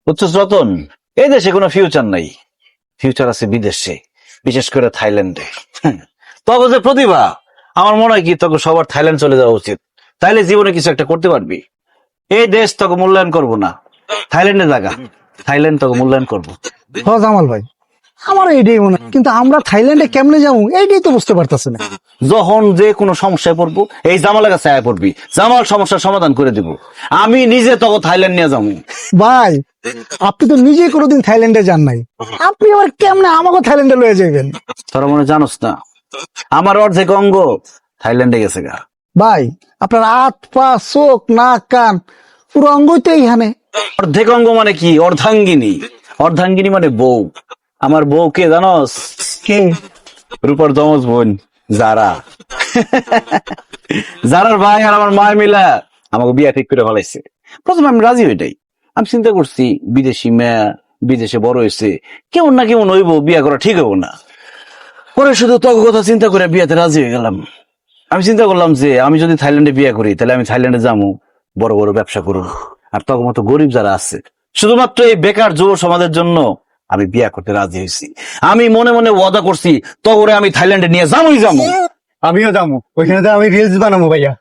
বুঝছিস রতন, এই দেশে কোনো ফিউচার নাই, ফিউচার আছে বিদেশে, বিশেষ করে থাইল্যান্ডে। তবে যে প্রতিভা, আমার মনে হয় কি তোকে সবার থাইল্যান্ড চলে যাওয়া উচিত, তাইলে জীবনে কিছু একটা করতে পারবি। এই দেশ তোকে মূল্যায়ন করবো না, থাইল্যান্ডে জায়গা, থাইল্যান্ড তোকে মূল্যায়ন করবো। হ জামাল ভাই, আমার এইটাই মনে হয়। কিন্তু আমরা থাইল্যান্ডে কেমনে যাবো এইটাই তো বুঝতে পারতেছি না। যখন যে কোনো সমস্যায় পড়বো এই জামালের কাছে আয় পড়বি, জামাল সমস্যার সমাধান করে দিব। আমি নিজে তোকে থাইল্যান্ড নিয়ে যাবো। ভাই আপনি তো নিজেই কোনোদিন থাইল্যান্ডে যান নাই, আপনি আবার কেমনে আমাকে থাইল্যান্ডে লয়ে যাবেন? তোরা মনে জানোস না, আমার অর্ধেক অঙ্গ থাইল্যান্ডে গেছে গা। ভাই আপনার হাত পা চোখ নাক কান পুরো অঙ্গই তো এইখানে। অর্ধেক অঙ্গ মানে কি? অর্ধাঙ্গিনী। অর্ধাঙ্গিনী মানে বউ। আমার বউ কে জানোস? কে? রূপার দমজ বোন যারা। যারার ভাই আর আমার মা মিলা আমাকে বিয়া ঠিক করে ফেলাইছে। প্রথমে আমি রাজি হইটাই, আমি চিন্তা করছি বিদেশি মেয়া, বিদেশে বড় হয়েছে, কেমন না কেমন হইব, বিয়া করা ঠিক হবো না। পরে শুধু তক কথা চিন্তা করে বিয়াতে রাজি হয়ে গেলাম। আমি চিন্তা করলাম যে আমি যদি থাইল্যান্ডে বিয়ে করি তাহলে আমি থাইল্যান্ডে যাবো, বড় বড় ব্যবসা করবো। আর তখন মতো গরিব যারা আছে, শুধুমাত্র এই বেকার যুব সমাজের জন্য আমি বিয়ে করতে রাজি হয়েছি। আমি মনে মনে ওয়াদা করছি তখন আমি থাইল্যান্ডে নিয়ে যাবোই যাবো। আমিও যাবো ওইখানে, তো আমি রিলস বানাবো ভাইয়া।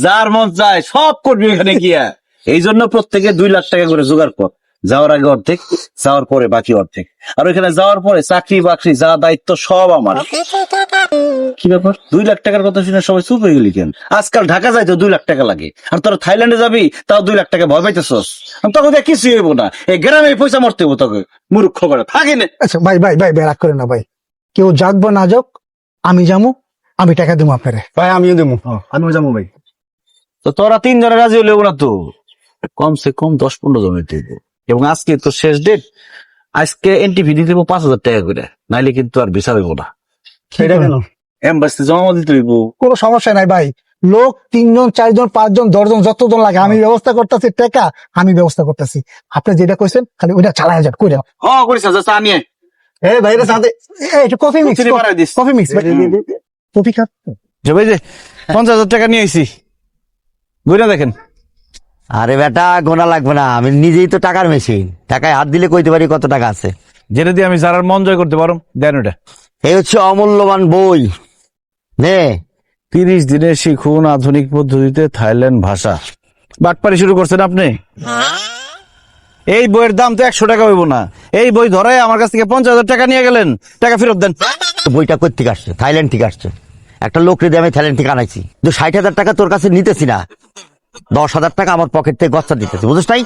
যার মন চায় সব করবি ওখানে গিয়া। এই জন্য প্রত্যেকে 2 লাখ টাকা করে জোগাড় কর, যাওয়ার আগে অর্ধেক, যাওয়ার পরে বাকি অর্ধেক। আর ওইখানে যাওয়ার পরে চাকরি বাকরি যা দায়িত্ব সব আমার। কি ব্যাপার, 2 লাখ টাকার কথা শুনে সবাই চুপ হয়ে গেলি কেন? আজকাল ঢাকা যাইতে 2 লাখ টাকা লাগে, আর তোরা থাইল্যান্ডে যাবি তাও 2 লাখ টাকা ভয় পাইতেছস। তখন কিছু হইব না, এই গ্রামে পয়সা মরতে হবো তোকে, মূর্খ করে থাকি না। আচ্ছা ভাই ভাই ভাই ভাই রাগ করে না ভাই, কেউ যাক বা না যাক আমি যাবো, আমি টাকা দেবো আপনারে। ভাই আমিও দেবো, আমিও যাবো ভাই। তো তোরা 3 জনে রাজি হলে না তো কমসে কম 10-15 জনের দিব। এবং আজকে তো শেষ ডেট, আজকে এন্ট্রি ফি দিতে 5,000 টাকা করে, নাইলে কিন্তু আর ভিসা দেবো না। সেটা কেন? এম্বাসিতে জমা দিতে হইব। কোনো সমস্যা নাই ভাই, লোক 3 জন 4 জন 5 জন 10 জন যতজন লাগে আমি ব্যবস্থা করতেছি, টাকা আমি ব্যবস্থা করতেছি। আপনি যেটা কইছেন খালি ওইটা চালায় যান, কইরা হ্যাঁ করিস, চা নিয়ে এ ভাইরা সাথে একটু কফি মিক্স, চিনি বাড়াই দিস। কফি মিক্স কফি খান। যে ভাই যে 50,000 টাকা নিয়ে আইছি, বুঝা দেখেন। আরে বেটা গোনা লাগবে না, আমি নিজেই তো টাকার মেশিন, টাকায় হাত দিলে কইতে পারি কত টাকা আছে। যেটা দিয়ে আমি যারার মন জয় করতে পারো দেন ওটা। এই হচ্ছে অমূল্যবান বই, নে 30 দিনে শিখুন আধুনিক পদ্ধতিতে থাইল্যান্ড ভাষা। বাটপারি শুরু করছেন আপনি। এই বইয়ের দাম তো 100 টাকা হইব না। এই বই ধরায় আমার কাছ থেকে 50,000 টাকা নিয়ে গেলেন, টাকা ফেরত দেন। তো বইটা কই থেকে আসছে? থাইল্যান্ড থেকে আসছে। একটা লোক রে দিয়ে আমি থাইল্যান্ড থেকে আনাইছি, তো 60,000 টাকা তোর কাছে নিতেছি না, 10,000 টাকা আমার পকেট থেকে গচ্ছা দিতেছি, বুঝছ নাই?